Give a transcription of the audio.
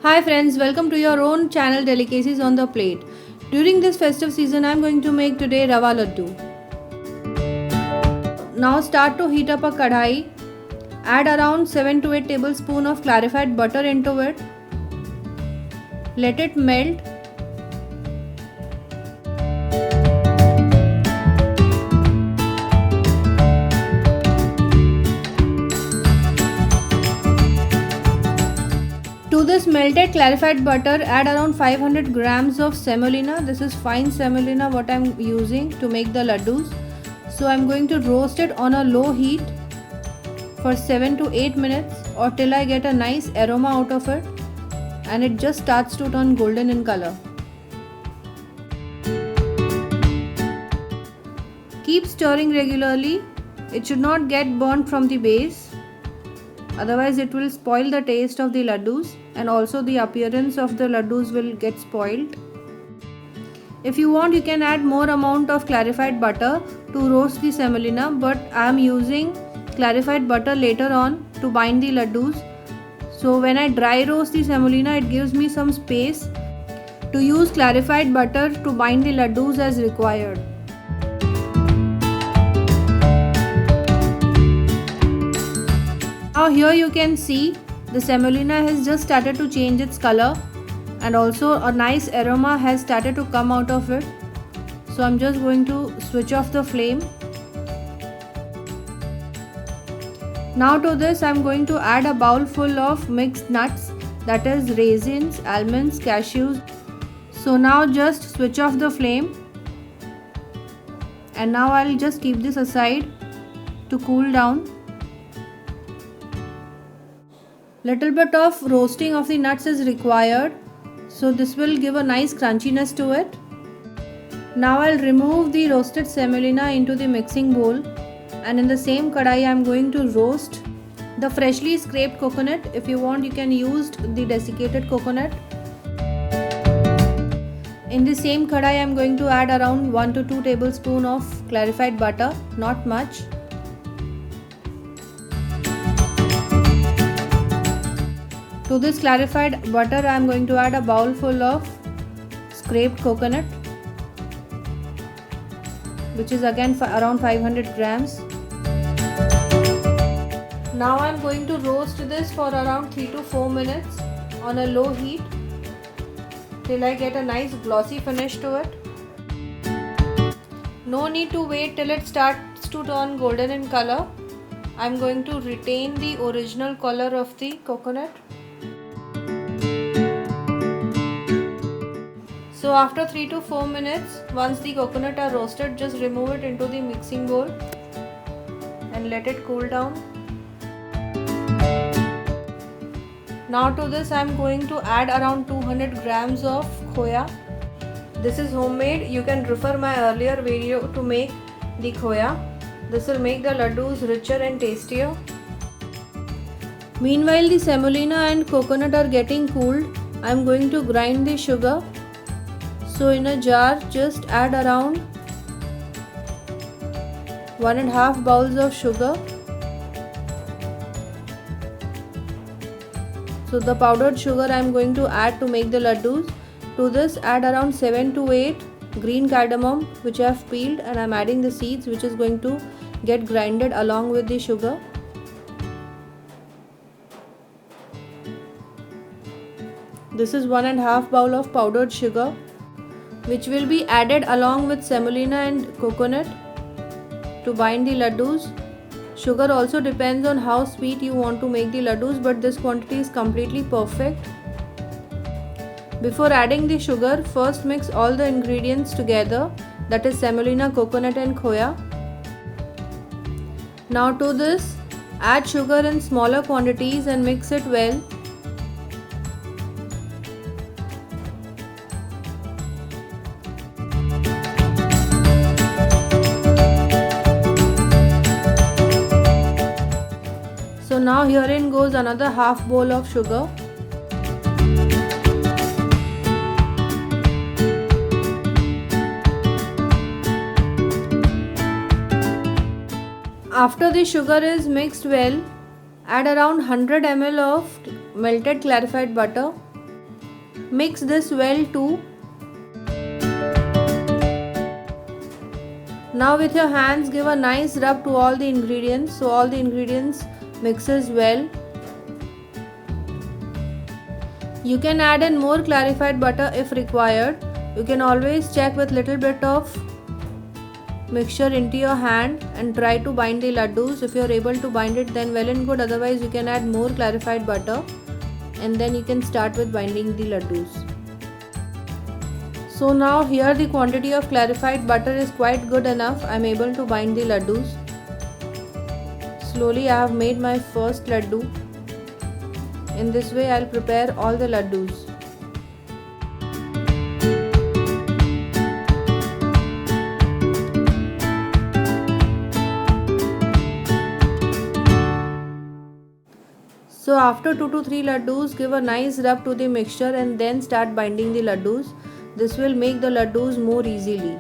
Hi friends, welcome to your own channel Delicacies on the Plate. During this festive season, I am going to make today Rava Laddu. Now start to heat up a kadhai. Add around 7 to 8 tablespoons of clarified butter into it. Let it melt. To this melted clarified butter, add around 500 grams of semolina. This is fine semolina what I am using to make the laddus. So I am going to roast it on a low heat for 7 to 8 minutes or till I get a nice aroma out of it and it just starts to turn golden in color. Keep stirring regularly. It should not get burnt from the base. Otherwise it will spoil the taste of the laddus and also the appearance of the laddus will get spoiled. If you want, you can add more amount of clarified butter to roast the semolina, but I am using clarified butter later on to bind the laddus. So when I dry roast the semolina, it gives me some space to use clarified butter to bind the laddus as required. Now here you can see the semolina has just started to change its color and also a nice aroma has started to come out of it. So I'm just going to switch off the flame. Now to this I'm going to add a bowl full of mixed nuts, that is raisins, almonds, cashews. So now just switch off the flame and now I'll just keep this aside to cool down. Little bit of roasting of the nuts is required, so this will give a nice crunchiness to it. Now I'll remove the roasted semolina into the mixing bowl and in the same kadai I am going to roast the freshly scraped coconut. If you want, you can use the desiccated coconut. In the same kadai I am going to add around 1 to 2 tablespoons of clarified butter, not much. To this clarified butter I am going to add a bowl full of scraped coconut, which is again around 500 grams. Now I am going to roast this for around 3 to 4 minutes on a low heat till I get a nice glossy finish to it. No need to wait till it starts to turn golden in color. I am going to retain the original color of the coconut. So after 3 to 4 minutes, once the coconut are roasted, just remove it into the mixing bowl and let it cool down. Now to this I am going to add around 200 grams of khoya. This is homemade. You can refer my earlier video to make the khoya. This will make the laddus richer and tastier. Meanwhile the semolina and coconut are getting cooled, I am going to grind the sugar. So in a jar just add around 1.5 bowls of sugar. So the powdered sugar I am going to add to make the laddus. To this add around 7 to 8 green cardamom which I have peeled and I am adding the seeds which is going to get grinded along with the sugar. This is 1.5 bowl of powdered sugar, which will be added along with semolina and coconut to bind the laddus. Sugar also depends on how sweet you want to make the laddus, but this quantity is completely perfect. Before adding the sugar, first mix all the ingredients together, that is semolina, coconut and khoya. Now to this, add sugar in smaller quantities and mix it well. So now herein goes another half bowl of sugar. After the sugar is mixed well, add around 100 ml of melted clarified butter Mix this well too. Now with your hands give a nice rub to all the ingredients so all the ingredients mixes well. You can add in more clarified butter if required. You can always check with little bit of mixture into your hand and try to bind the laddus. If you are able to bind it, then well and good, otherwise you can add more clarified butter and then you can start with binding the laddus. So now here the quantity of clarified butter is quite good enough. I am able to bind the laddus. Slowly I have made my first laddu. In this way I will prepare all the laddus. So after 2 to 3 laddus, give a nice rub to the mixture and then start binding the laddus. This will make the laddus more easily.